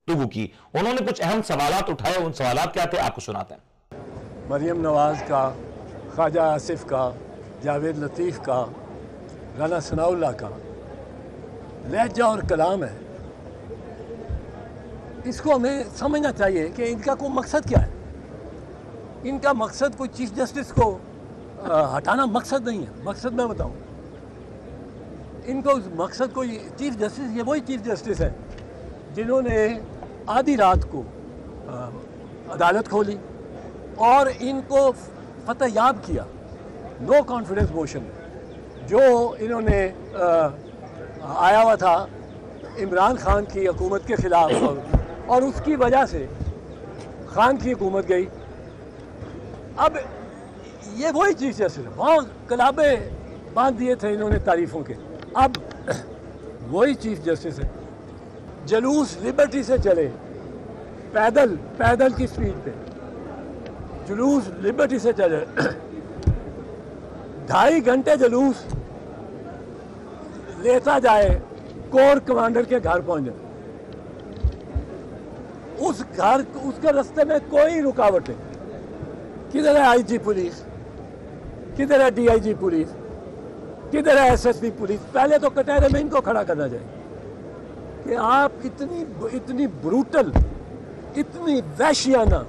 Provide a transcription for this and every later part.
गुफ्तगू की। उन्होंने कुछ अहम सवालात उठाए, उन सवालात क्या थे आपको सुनाते हैं। मरियम नवाज़ का, ख्वाजा आसिफ का, जावेद लतीफ़ का, राना सनाउल्लाह का लहजा और कलाम है, इसको हमें समझना चाहिए कि इनका कोई मकसद क्या है। इनका मकसद कोई चीफ जस्टिस को हटाना मकसद नहीं है। मकसद मैं बताऊं, इनको मकसद कोई चीफ जस्टिस, ये वही चीफ जस्टिस है जिन्होंने आधी रात को अदालत खोली और इनको फतह याब किया नो कॉन्फिडेंस मोशन जो इन्होंने आया हुआ था इमरान खान की हुकूमत के ख़िलाफ़, और उसकी वजह से खान की हुकूमत गई। अब ये वही चीज़ जैसे वहाँ कलाबे बांध दिए थे इन्होंने तारीफ़ों के, अब वही चीफ जस्टिस है। जलूस लिबर्टी से चले, पैदल की स्पीड पे जुलूस लिबर्टी से चले, 2.5 घंटे जुलूस लेता जाए, कोर कमांडर के घर पहुंच जाए। उस घर, उसके रास्ते में कोई रुकावट नहीं। किधर है आईजी पुलिस, किधर है डीआईजी पुलिस, किधर है एसएसपी पुलिस। पहले तो कटहरे में इनको खड़ा करना चाहिए कि आप इतनी ब्रूटल, इतनी वहशियाना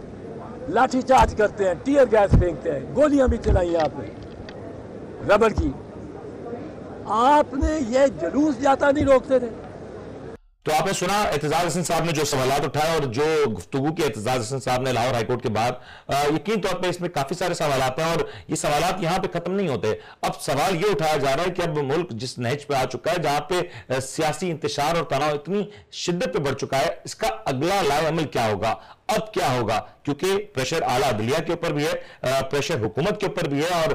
लाठीचार्ज करते हैं, टीयर गैस फेंकते हैं, गोलियां भी चलाई हैं आपने रबड़ की। आपने ये जुलूस जाता नहीं रोकते थे। तो आपने सुना एतजाज हसन साहब ने जो सवालात उठाए और जो गुफ्तगू की एतजाज हसन साहब ने लाहौर हाईकोर्ट के बाद। यकीन तौर पे इसमें काफी सारे सवालात हैं और ये सवालात यहां पे खत्म नहीं होते। अब सवाल ये उठाया जा रहा है कि अब मुल्क जिस नहज पे आ चुका है, जहां पे सियासी इंतशार और तनाव इतनी शिद्दत पे बढ़ चुका है, इसका अगला लाए अमल क्या होगा, अब क्या होगा। क्योंकि प्रेशर आला अदलिया के ऊपर भी है, प्रेशर हुकूमत के ऊपर भी है और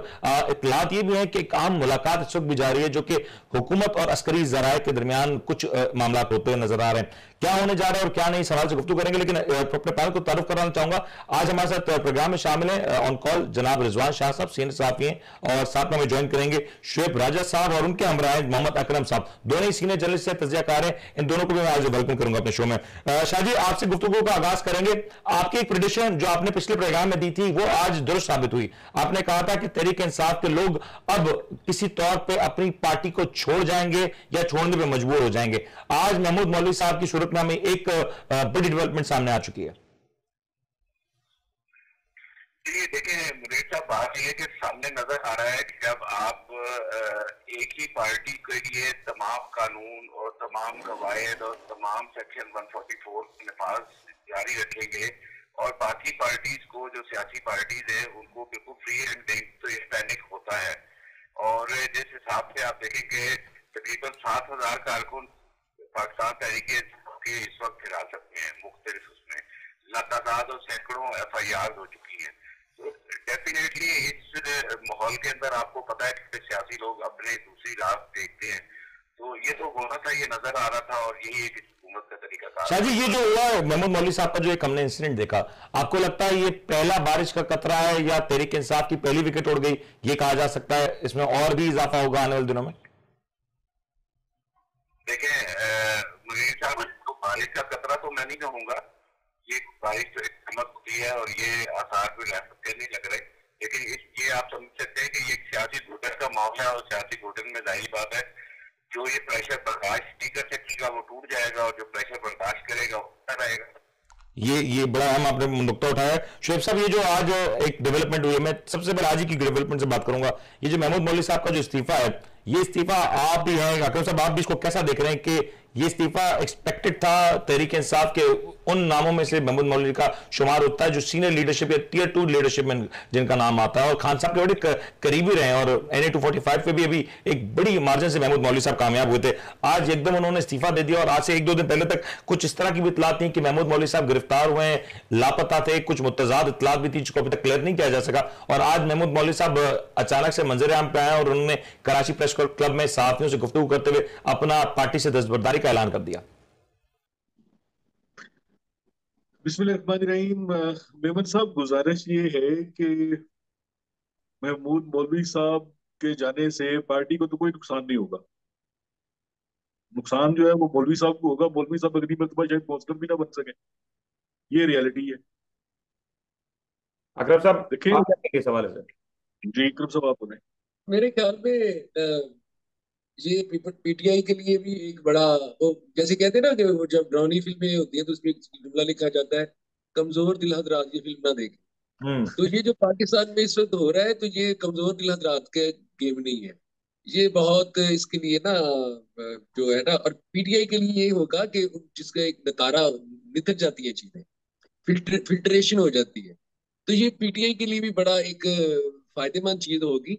इतलात ये भी है कि एक आम मुलाकात इस वक्त भी जारी है जो कि हुकूमत और अस्करी जराए के दरमियान कुछ मामला होते हुए नजर आ रहे हैं। क्या होने जा रहा है और क्या नहीं, सवाल से गुफ्तगू करेंगे। लेकिन अपने पैनल को तारुफ कराना चाहूंगा। आज हमारे साथ प्रोग्राम में शामिल है ऑन कॉल जनाब रिजवान शाह साहब, सीनियर सहाफी हैं, और साथ में हमें ज्वाइन करेंगे शुएब राजा साहब और उनके हमरा हैं मोहम्मद अकरम साहब, दोनों ही सीनियर जर्नलिस्ट से तजियाकार हैं। इन दोनों को भी मैं आज वेलकम करूंगा अपने शो में। शाह जी, आपसे गुफ्तगू का आगाज करेंगे। आपकी एक प्रेडिक्शन जो आपने पिछले प्रोग्राम में दी थी वो आज दुरुस्त साबित हुई। आपने कहा था कि तहरीक इंसाफ के लोग अब किसी तौर पे अपनी पार्टी को छोड़ जाएंगे या छोड़ने पे मजबूर हो जाएंगे। आज महमूद मौलवी साहब की सूरत में हमें एक बड़ी डेवलपमेंट सामने आ चुकी है। जी देखिए मुनीर साहब, बात यह है कि सामने नजर आ रहा है कि जब आप एक ही पार्टी के लिए तमाम कानून और तमाम कवायद और तमाम सेक्शन 144 के नफाज जारी रखेंगे और बाकी पार्टीज को, जो सियासी पार्टीज है, उनको बिल्कुल फ्री एंड देंगे तो ये पैनिक होता है। और जिस हिसाब से आप देखेंगे तकरीबन 7,000 कारकुन पाकिस्तान तहरीके के इस वक्त हिरासत में है, मुख्तलिफ उसमें लातादाद और सैकड़ों FIR हो चुकी है। तो डेफिनेटली इस माहौल के अंदर आपको पता है कि सियासी लोग अपने दूसरी राह देखते हैं, तो ये तो होना था, ये नजर आ रहा था और यही एक हुकूमत का तरीका। शाह जी, ये जो हुआ महमूद मौलवी साहब का जो एक हमने इंसिडेंट देखा, आपको लगता है ये पहला बारिश का कतरा है या तहरीक इंसाफ की पहली विकेट उड़ गई, ये कहा जा सकता है? इसमें और भी इजाफा होगा आने वाले दिनों में? देखें मुनीर साहब, तो बारिश का खतरा तो मैं नहीं कहूंगा, ये बारिश तो एक चमक होती है और ये आसार भी सकते नहीं लग रहे। लेकिन ये आप समझ सकते हैं कि ये सियासी घुटन का मामला है और सियासी घुटन में जाहिर बात है जो ये प्रेशर बर्दाश्त नहीं कर सकेगा वो टूट जाएगा और जो प्रेशर बर्दाश्त करेगा वो होता रहेगा। ये बड़ा अहम आपने नुकता उठाया। शुएब साहब, ये जो आज एक डेवलपमेंट हुई है, मैं सबसे पहले आज ही की डेवलपमेंट से बात करूंगा। ये जो महमूद मौलवी साहब का जो इस्तीफा है, ये इस्तीफा आप भी हैं, अकरम साहब आप भी इसको कैसा देख रहे हैं कि ये इस्तीफा एक्सपेक्टेड था? तहरीक इंसाफ के उन नामों में से महमूद मौलवी का शुमार होता है जो सीनियर लीडरशिप या टियर 2 लीडरशिप में जिनका नाम आता है और खान साहब के बड़े करीबी रहे हैं और NA 245 पे भी अभी एक बड़ी मार्जिन से महमूद मौलवी साहब कामयाब हुए थे। आज एकदम उन्होंने इस्तीफा दे दिया और आज से 1-2 दिन पहले तक कुछ इस तरह की भी इतलात थी कि महमूद मौलवी साहब गिरफ्तार हुए हैं, लापता थे, कुछ मुतजाद इतलात भी थी जिसको अभी तक क्लियर नहीं किया जा सका। और आज महमूद मौलवी साहब अचानक से मंजर आम पे आए और उन्होंने कराची प्रेस क्लब में साथियों से गुफ्तगू करते हुए अपना पार्टी से दस्तबरदारी का ऐलान कर दिया। बिस्मिल्लाहिर्रहमानिर्रहीम। मेमन साहब, गुजारिश ये है कि महमूद मौलवी साहब के जाने से पार्टी को तो कोई नुकसान नहीं होगा। नुकसान जो है वो मौलवी साहब को होगा। मौलवी साहब अगली मरतबा शायद काउंसलर भी ना बन सके। ये रियलिटी है। अकरम साहब, देखिए आप क्या कहेंगे इस हवाले से? जी, इकरम साहब आप बोले। मेरे ख्याल में ये पीटीआई के लिए भी एक बड़ा, वो जैसे कहते हैं ना कि वो जब डरावनी फिल्में होती है तो उसमें एक जुमला लिखा जाता है, कमजोर दिल हजरात ये फिल्म ना देखें। हम्म। तो ये जो पाकिस्तान में इस वक्त हो रहा है, तो ये कमजोर दिल हजरात के गेम नहीं है। ये बहुत इसके लिए ना जो है ना, और पीटीआई के लिए ये होगा कि जिसका एक नकारा निकल जाती है चीजें, फिल्ट्रेशन हो जाती है। तो ये पीटीआई के लिए भी बड़ा एक फायदेमंद चीज होगी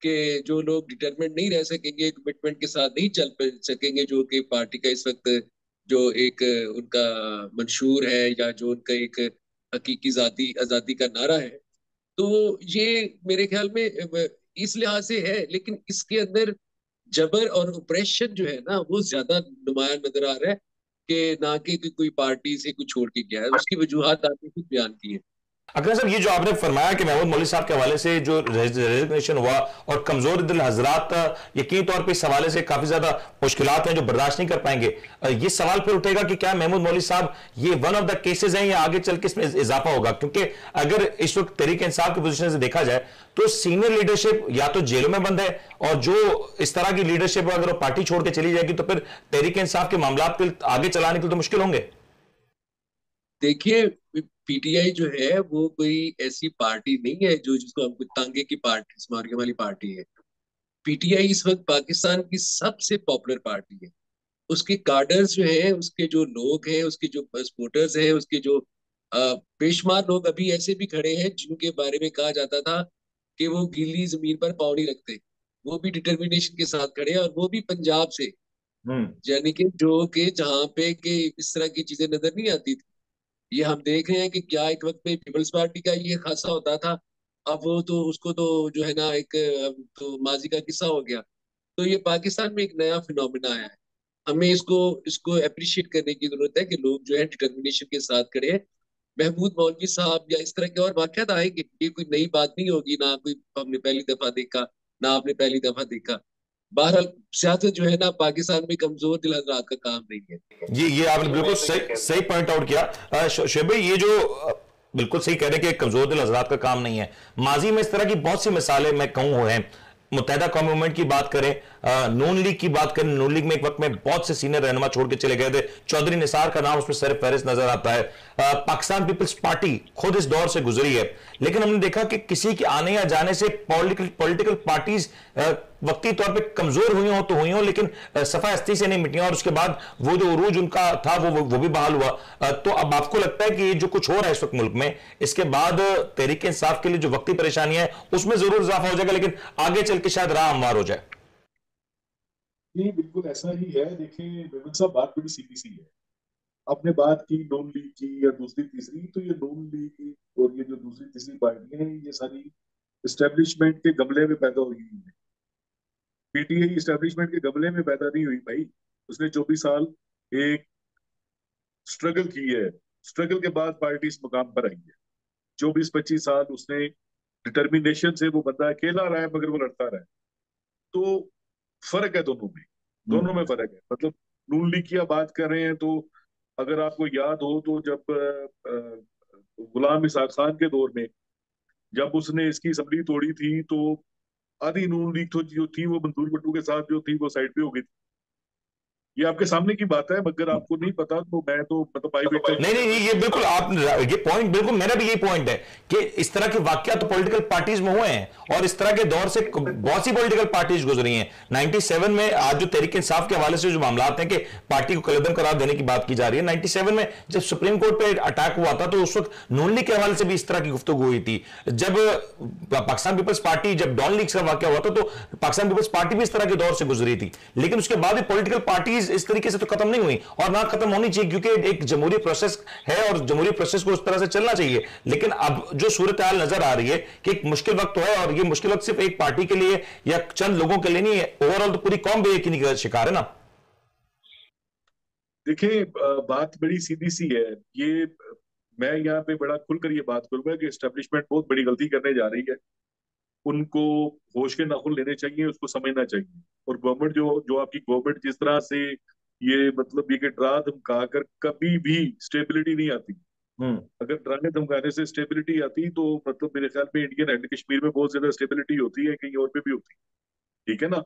कि जो लोग डिटरमेंट नहीं रह सकेंगे, कमिटमेंट के साथ नहीं चल सकेंगे, जो कि पार्टी का इस वक्त जो एक उनका मंशूर है, या जो उनका एक हकीकी जाती आजादी का नारा है। तो ये मेरे ख्याल में इस लिहाज से है, लेकिन इसके अंदर जबर और ऑपरेशन जो है ना, वो ज्यादा नुमाया नजर आ रहा है, कि ना कि कोई पार्टी से कुछ छोड़ के गया है। उसकी वजूहत आपने खुद बयान की है। अकरम साहब, ये जो आपने फरमाया कि महमूद मौलवी साहब के हवाले से जो रेजिग्नेशन हुआ और कमजोर दिल हजरात यकीनी तौर पे इस हवाले से काफी ज्यादा मुश्किलात हैं जो बर्दाश्त नहीं कर पाएंगे, ये सवाल फिर उठेगा कि क्या महमूद मौलवी साहब ये वन ऑफ द केसेस हैं या आगे चल के इसमें इजाफा होगा? क्योंकि अगर इस वक्त तहरीक इंसाफ की पोजीशन से देखा जाए तो सीनियर लीडरशिप या तो जेलों में बंद है, और जो इस तरह की लीडरशिप अगर वो पार्टी छोड़ के चली जाएगी तो फिर तहरीक इंसाफ के मामला आगे चलाने के लिए तो मुश्किल होंगे। देखिए, पीटीआई जो है वो कोई ऐसी पार्टी नहीं है जो जिसको हम कुछ तांगे की पार्टी, स्मारियों वाली पार्टी है। पीटीआई इस वक्त पाकिस्तान की सबसे पॉपुलर पार्टी है। उसके कार्डर्स जो है, उसके जो लोग हैं, उसके जो सपोर्टर्स हैं, उसके जो बेशुमार लोग अभी ऐसे भी खड़े हैं जिनके बारे में कहा जाता था कि वो गीली जमीन पर पाँव नहीं रखते, वो भी डिटर्मिनेशन के साथ खड़े हैं, और वो भी पंजाब से। हम्म। यानी कि जो कि जहाँ पे कि इस तरह की चीजें नजर नहीं आती थी, ये हम देख रहे हैं कि क्या एक वक्त में पीपल्स पार्टी का ये खासा होता था। अब वो तो उसको तो जो है ना एक अब तो माजी का किस्सा हो गया। तो ये पाकिस्तान में एक नया फिनोमिना आया है। हमें इसको इसको अप्रिशिएट करने की जरूरत है कि लोग जो है डिटर्मिनेशन के साथ खड़े हैं। महमूद मौलवी साहब या इस तरह के और वाकयात आएंगे, ये कोई नई बात नहीं होगी, ना कोई हमने पहली दफा देखा, ना आपने पहली दफा देखा। बहरहाल सियासत जो है ना पाकिस्तान में कमजोर दिल हजरात का काम नहीं है। ये आपने बिल्कुल सही सही पॉइंट आउट किया शोएब भाई। ये जो बिल्कुल सही कह रहे हैं कि कमजोर दिल हजरात का काम नहीं है। माजी में इस तरह की बहुत सी मिसालें मैं कहूं हो हैं। मुत्तहिदा कौम मूवमेंट की बात करें, नून लीग की बात करें, नून लीग में एक वक्त में बहुत से सीनियर रहनुमा छोड़ के चले गए थे। चौधरी निसार का नाम उसमें सर फहरिस्त नजर आता है। पाकिस्तान पीपल्स पार्टी खुद इस दौर से गुजरी है, लेकिन हमने देखा कि किसी के आने या जाने से पॉलिटिकल पार्टीज वक्ती तौर पे कमजोर हुई हो तो हुई हो, लेकिन सफा हस्ती से नहीं मिटी, और उसके बाद वो जो उरूज उनका था वो भी बहाल हुआ। तो अब आपको लगता है कि ये जो कुछ हो रहा है इस वक्त मुल्क में, इसके बाद तहरीक इंसाफ के लिए जो वक्ती परेशानी है उसमें जरूर इजाफा हो जाएगा, लेकिन आगे चल के शायद राह हमवार हो जाए? नहीं, बिल्कुल ऐसा ही है। देखिए मेमन साहब, बात बड़ी सीधी सी है। आपने बात की नून लीग की या दूसरी तीसरी, तो ये नून लीग और ये जो दूसरी तीसरी पार्टियां हैं, ये सारी इस्टेब्लिशमेंट के गमले में पैदा हुई हैं। पीटीआई इस्टेब्लिशमेंट के गमले में पैदा नहीं हुई भाई। उसने 24 साल एक स्ट्रगल की है। स्ट्रगल के बाद पार्टी इस मुकाम पर आई है। 24-25 साल उसने डिटर्मिनेशन से, वो बंदा अकेला रहा है मगर वो लड़ता रहा है। तो फर्क है दोनों में। दोनों में फर्क है। मतलब नून लीग की आप बात कर रहे हैं, तो अगर आपको याद हो तो जब गुलाम इसाक खान के दौर में जब उसने इसकी असम्बली तोड़ी थी, तो आधी नून लीग तो जो थी वो मंसूर भट्टू के साथ जो थी वो साइड पे हो गई थी। ये आपके सामने की बात है, मगर आपको नहीं पता तो मैं तो मतलब भाई बेटा नहीं नहीं, ये बिल्कुल आप ये पॉइंट, बिल्कुल मेरा भी यही पॉइंट है कि इस तरह के वाकया तो पॉलिटिकल पार्टीज में हुए हैं, और इस तरह के दौर से बहुत सी पॉलिटिकल पार्टीज गुजरी हैं। 97 में आज जो तहरीक इंसाफ के हवाले से जो मामला हैं कि पार्टी को कलदम करार देने की बात की जा रही है, 97 में जब सुप्रीम कोर्ट पे अटैक हुआ था तो उस वक्त नून लीग के हवाले से भी इस तरह की गुफ्तगू हुई थी। जब पाकिस्तान पीपल्स पार्टी, जब डॉन लीग का वाकया हुआ था तो पाकिस्तान पीपल्स पार्टी भी इस तरह के दौर से गुजरी थी, लेकिन उसके बाद भी पॉलिटिकल पार्टीज इस तरीके से तो खत्म नहीं हुई, और ना खत्म होनी चाहिए, क्योंकि एक जमहूरी प्रोसेस है और जमहूरी प्रोसेस को उस तरह से चलना चाहिए। लेकिन अब जो सूरत हाल नजर आ रही है कि एक मुश्किल वक्त है, और ये मुश्किल वक्त सिर्फ एक पार्टी के लिए या चंद लोगों के लिए नहीं है, ओवरऑल तो पूरी कौम बेयकीनी का शिकार है ना। देखिए बात बड़ी सीधी सी है। ये मैं यहाँ पे बड़ा खुलकर ये बात करूंगा कि एस्टेब्लिशमेंट बहुत बड़ी गलती करने जा रही है। उनको होश के नाखून लेने चाहिए, उसको समझना चाहिए। और गवर्नमेंट जो जो आपकी गवर्नमेंट जिस तरह से ये मतलब ये कि डरा धमका कर कभी भी स्टेबिलिटी नहीं आती। अगर डराने धमकाने से स्टेबिलिटी आती तो मतलब मेरे ख्याल में इंडियन एंड कश्मीर में बहुत ज्यादा स्टेबिलिटी होती है, कहीं और पे भी होती है, ठीक है ना।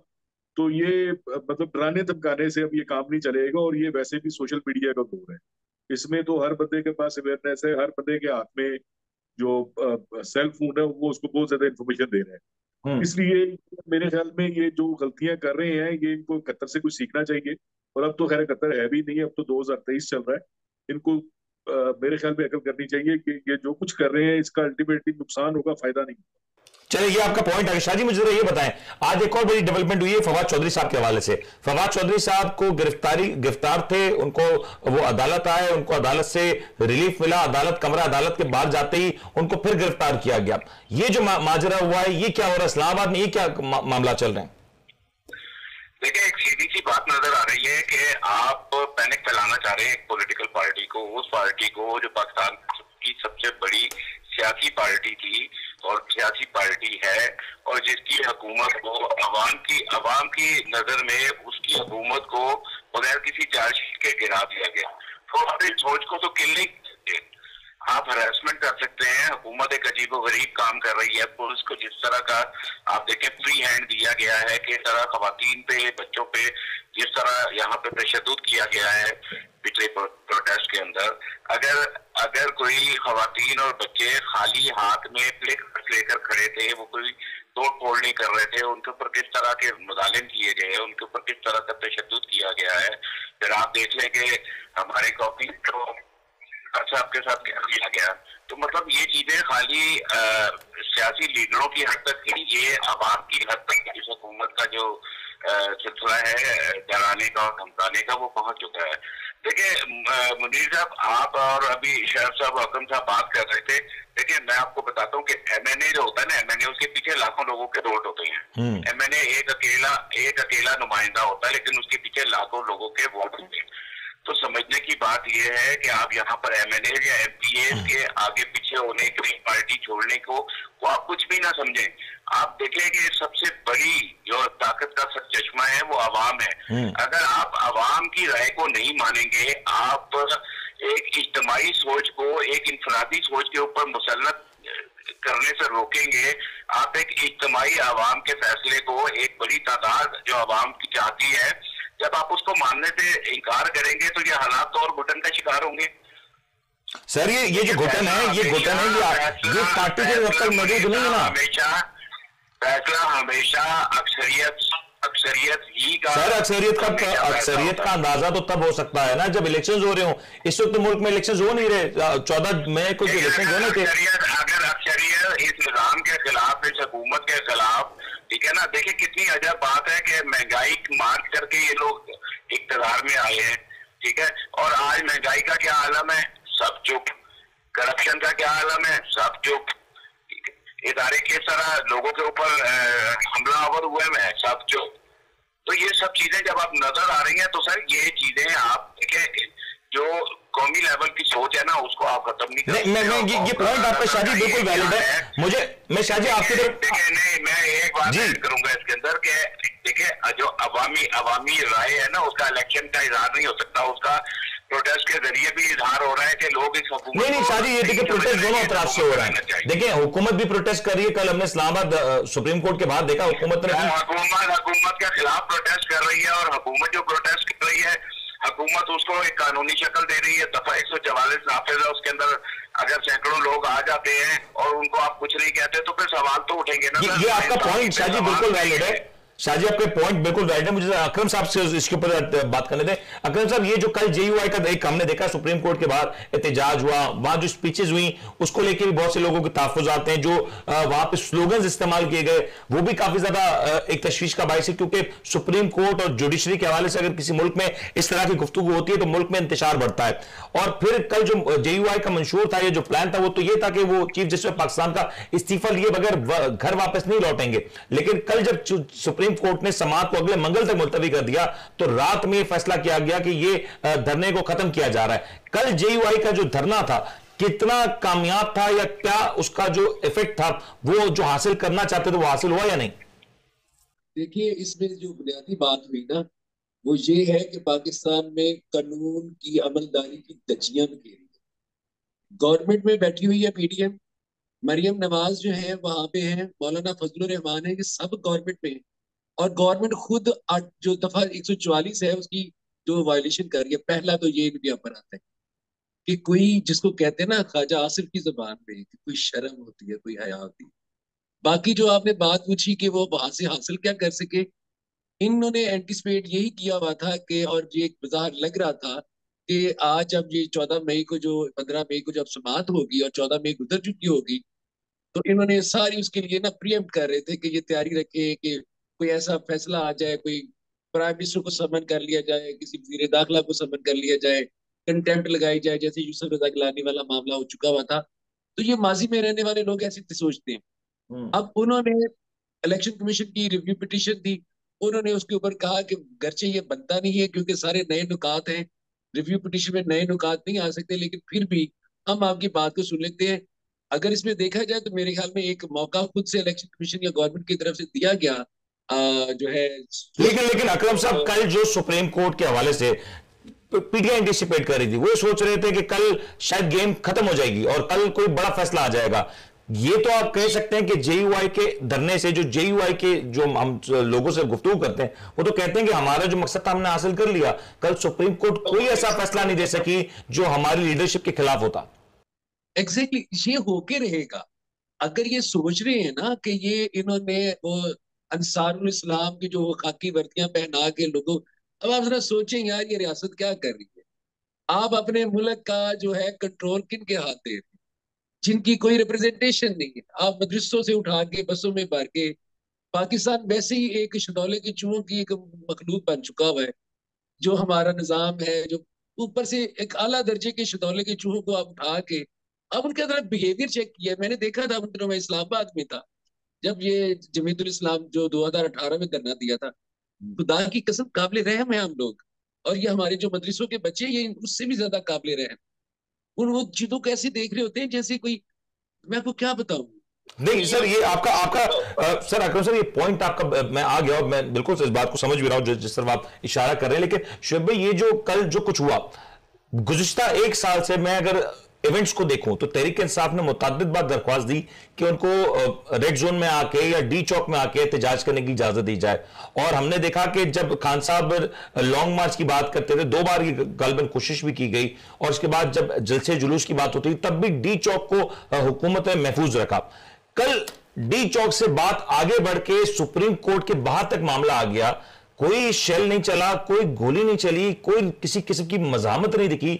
तो ये मतलब डराने धमकाने से अब ये काम नहीं चलेगा, और ये वैसे भी सोशल मीडिया का दौर है, इसमें तो हर बंदे के पास अवेयरनेस है, हर बंदे के हाथ में जो सेल फोन है वो उसको बहुत ज्यादा इन्फॉर्मेशन दे रहे हैं। इसलिए मेरे ख्याल में ये जो गलतियां कर रहे हैं ये इनको कतर से कुछ सीखना चाहिए। और अब तो खैर कतर है भी नहीं, अब तो 2023 चल रहा है। इनको मेरे ख्याल में अकल करनी चाहिए कि ये जो कुछ कर रहे हैं इसका अल्टीमेटली नुकसान होगा, फायदा नहीं। चलिए, ये आपका पॉइंट है। शाह जी, मुझे ये बताएं, आज एक और बड़ी डेवलपमेंट हुई है फवाद चौधरी साहब के हवाले से। फवाद चौधरी साहब को गिरफ्तार थे, उनको वो अदालत आए, उनको अदालत से रिलीफ मिला, अदालत कमरा अदालत के बाहर जाते ही उनको फिर गिरफ्तार किया गया। ये जो माजरा हुआ है, ये क्या हो रहा है इस्लामाबाद में, ये क्या मामला चल रहे हैं? देखिए, एक सीधी सी बात नजर आ रही है कि आप पैनिक फैलाना चाह रहे हैं एक पॉलिटिकल पार्टी को, उस पार्टी को जो पाकिस्तान की सबसे बड़ी सियासी पार्टी थी और सियासी पार्टी है, और जिसकी हुकूमत को अवाम की नजर में उसकी हुकूमत को बगैर किसी चार्जशीट के गिरा दिया गया। तो अपनी सोच को तो किल नहीं सकते, आप हरासमेंट कर सकते हैं। हुकूमत एक अजीबो गरीब काम कर रही है। पुलिस को जिस तरह का आप देखें फ्री हैंड दिया गया है, किस तरह खवातीन पे, बच्चों पे जिस तरह यहाँ पे तशद्दुद किया गया है पिछले प्रोटेस्ट के अंदर। अगर कोई खवातीन और बच्चे खाली हाथ में प्ले कार्ड लेकर खड़े थे, वो कोई तोड़ फोड़ नहीं कर रहे थे, उनके ऊपर किस तरह के मुजालिम किए गए हैं, उनके ऊपर किस तरह का तशद्दुद किया गया है। फिर आप देख लें कि हमारे कॉपी को साहब के साथ क्या किया गया। तो मतलब ये चीजें खाली सियासी लीडरों की हद तक ही, ये आवाम की हद तक इस हुकूमत का जो सिलसिला है डराने का और धमकाने का, वो पहुंच चुका है। देखिए मुनीर साहब, आप और अभी शहर साहब, हकम साहब बात कर रहे थे। देखिए, मैं आपको बताता हूँ कि एमएनए जो होता है ना, एमएनए उसके पीछे लाखों लोगों के वोट होते हैं। एमएनए एक अकेला नुमाइंदा होता है, लेकिन उसके पीछे लाखों लोगों के वोट होते हैं। तो समझने की बात यह है कि आप यहाँ पर एमएनए या एमपीए के आगे पीछे होने की पार्टी छोड़ने को आप कुछ भी ना समझें। आप देखें कि सबसे बड़ी जो ताकत का चश्मा है वो आवाम है। अगर आप आवाम की राय को नहीं मानेंगे, आप एक इज्तिमाई सोच को एक इंफरादी सोच के ऊपर मुसल्लत करने से रोकेंगे, आप एक इज्तिमाई आवाम के फैसले को, एक बड़ी तादाद जो आवाम की चाहती है, जब आप उसको मानने से इनकार करेंगे तो ये हालात और घुटन का शिकार होंगे। सर, ये जो घुटन है, ये पार्टी के जब तक मौजूद नहीं है ना, फैसला हमेशा अक्सरियत ही का। सर, अक्सरियत का अंदाजा तो तब हो सकता है ना जब इलेक्शंस हो रहे हो। इस वक्त मुल्क में इलेक्शंस हो नहीं रहे। 14 मई को इलेक्शंस होने थे। अगर अक्सरियत इस निजाम के खिलाफ, इस हुकूमत के खिलाफ, ठीक है ना। देखिए कितनी अजब बात है कि महंगाई मार्च करके ये लोग इक़्तिदार में आए हैं, ठीक है, और आज महंगाई का क्या आलम है, सब चुप। करप्शन का क्या आलम है, सब चुप। इदारे किस तरह लोगों के ऊपर हमलावर हुए हैं, सब चुप। तो ये सब चीजें जब आप नजर आ रही हैं तो सर ये चीजें आप देखें, जो कौमी लेवल की सोच है ना, उसको आप खत्म नहीं कर सकते। ये पॉइंट आपका शादी बिल्कुल वैलिड है। मैं शादी आपकी तरफ देखिए, नहीं, मैं एक बात ऐड करूंगा इसके अंदर कि देखिए, जो अवामी राय है ना, उसका इलेक्शन का इजहार नहीं हो सकता, उसका प्रोटेस्ट के जरिए भी इजहार हो रहा है कि लोग इस हुकूमत नहीं शादी, ये देखिए प्रोटेस्ट दोनों तरफ से हो रहा है। देखिए, हुकूमत भी प्रोटेस्ट कर रही है। कल हमने इस्लामाबाद सुप्रीम कोर्ट के बाहर देखा, हुकूमत के खिलाफ प्रोटेस्ट कर रही है, और हुकूमत जो प्रोटेस्ट कर रही है, हुकूमत उसको एक कानूनी शक्ल दे रही है। दफा 144 नाफिज है, उसके अंदर अगर सैकड़ों लोग आ जाते हैं और उनको आप कुछ नहीं कहते तो फिर सवाल तो उठेंगे ना। ये आपका पॉइंट शादी बिल्कुल वैलिड है। शाहजी, आपके पॉइंट बिल्कुल राइट है। मुझे अकरम साहब से इसके ऊपर बात करने दें। अकरम साहब, ये जो कल जेयूआई का एक हमने देखा, सुप्रीम कोर्ट के बाहर एहतजाज हुआ, वहां जो स्पीचेस हुई उसको लेकर भी बहुत से लोगों के तहफ्फुज़ात हैं। जो वहां पे स्लोगन्स इस्तेमाल किए गए वो भी काफी ज्यादा एक तशवीश का बायस है, क्योंकि सुप्रीम कोर्ट और जुडिशरी के हवाले से अगर किसी मुल्क में इस तरह की गुफ्तगू होती है तो मुल्क में इंतशार बढ़ता है। और फिर कल जो जेयूआई का मंशूर था, ये जो प्लान था, वो तो ये था कि वो चीफ जस्टिस पाकिस्तान का इस्तीफा लिए बगैर घर वापस नहीं लौटेंगे। लेकिन कल जब सुप्रीम कोर्ट ने समाअत को अगले मंगल तक मुलतवी कर दिया तो रात में फैसला किया गया कि ये धरने को खत्म किया जा रहा है। कल जेयूआई का जो धरना था कितना कामयाब था, या क्या उसका जो इफेक्ट था वो जो हासिल करना चाहते थे वो हासिल हुआ या नहीं? देखिए, इसमें जो बुनियादी बात हुई ना वो ये है कि पाकिस्तान में कानून की अमलदारी की धज्जियां बिखेरी है। गवर्नमेंट में बैठी हुई है पीडीएम, मरियम नवाज जो है वहां पे है, मौलाना फजलुर रहमान है, ये सब गवर्नमेंट में है। और गवर्नमेंट खुद जो दफा 144 है उसकी जो वायलेशन कर रही है, पहला तो ये इनके ऊपर आता है कि कोई जिसको कहते हैं ना ख्वाजा आसिफ की जुबान पे कि कोई शर्म होती है, कोई हया होती है। बाकी जो आपने बात पूछी कि वो वहां से हासिल क्या कर सके, इन्होंने एंटिसिपेट यही किया हुआ था कि, और ये एक बाजार लग रहा था कि आज जब ये 14 मई को जो 15 मई को जब समाप्त होगी और 14 मई गुजर चुकी होगी, तो इन्होंने सारी उसके लिए ना प्रीएम्प्ट कर रहे थे कि ये तैयारी रखे कि कोई ऐसा फैसला आ जाए, कोई प्राइम मिनिस्टर को समन कर लिया जाए, किसी वजीर दाखिला को समन कर लिया जाए, कंटेम्प्ट लगाई जाए, जैसे यूसुफ रजा गिलानी वाला मामला हो चुका हुआ था। तो ये माजी में रहने वाले लोग ऐसे सोचते हैं। अब उन्होंने इलेक्शन कमीशन की रिव्यू पिटीशन दी, उन्होंने उसके ऊपर कहा कि गर्चे ये बनता नहीं है क्योंकि सारे नए नुकात हैं, रिव्यू पिटीशन में नए नुकात नहीं आ सकते, लेकिन फिर भी हम आपकी बात को सुन लेते हैं। अगर इसमें देखा जाए तो मेरे ख्याल में एक मौका खुद से इलेक्शन कमीशन या गवर्नमेंट की तरफ से दिया गया, जो है। लेकिन लेकिन अकरम साहब, कल जो सुप्रीम कोर्ट के हवाले से पीटीआई एंटिसिपेट कर रही थी, वो सोच रहे थे कि कल शायद गेम खत्म हो जाएगी और कल कोई बड़ा फैसला आ जाएगा। ये तो आप कह सकते हैं कि जेयूआई के धरने से, जो जेयूआई के जो हम लोगों से गुफ्तगू करते हैं, वो तो कहते हैं कि हमारा जो मकसद था हमने हासिल कर लिया। कल सुप्रीम कोर्ट कोई ऐसा फैसला नहीं दे सकी जो हमारी लीडरशिप के खिलाफ होता। एग्जैक्टली ये होके रहेगा। अगर ये सोच रहे हैं ना कि ये इन्होंने वो अंसारुल इस्लाम की जो खाकी वर्दियां पहना के लोगों, अब आप जरा सोचें यार, ये रियासत क्या कर रही है। आप अपने मुल्क का जो है कंट्रोल किन के हाथ दे रहे हैं, जिनकी कोई रिप्रेजेंटेशन नहीं है। आप मदरसों से उठा के बसों में भर के, पाकिस्तान वैसे ही एक शनौले की चूहों की एक मखलूक बन चुका हुआ है। जो हमारा निजाम है, जो ऊपर से एक आला दर्जे के शतौले के चूहों को आप उठा के, अब उनका जरा बिहेवियर चेक किया। मैंने देखा था उन दिनों में इस्लामाबाद में था जब ये जमीयतुल इस्लाम जो 2018 में धरना दिया था। खुदा की कसम काबिल रहम है हम लोग, और ये हमारे जो मदरसों के बच्चे ये उससे भी ज्यादा काबिल रहम। उन वो चीजों को ऐसे देख रहे होते हैं जैसे कोई, मैं आपको क्या बताऊं। नहीं सर, ये आपका आपका सर अकरम सर, ये पॉइंट आपका मैं आ गया और मैं बिल्कुल इस बात को समझ भी रहा हूं जिस तरफ आप इशारा कर रहे हैं। लेकिन शुएब भाई, ये जो कल जो कुछ हुआ, गुज़िश्ता एक साल से मैं अगर इवेंट्स को देखूं तो तहरीक इंसाफ ने मुतअद्दिद बार दरख्वास्त दी कि उनको रेड जोन में आके या डी चौक में आके एहतजाज करने की इजाजत दी जाए। और हमने देखा कि जब खान साहब लॉन्ग मार्च की बात करते थे, 2 बार की गालिबन कोशिश भी की गई, और उसके बाद जब जलसे जुलूस की बात होती तब भी डी चौक को हुकूमत ने महफूज रखा। कल डी चौक से बात आगे बढ़ के सुप्रीम कोर्ट के बाहर तक मामला आ गया, कोई शेल नहीं चला, कोई गोली नहीं चली, कोई किसी किस्म की मजामत नहीं दिखी।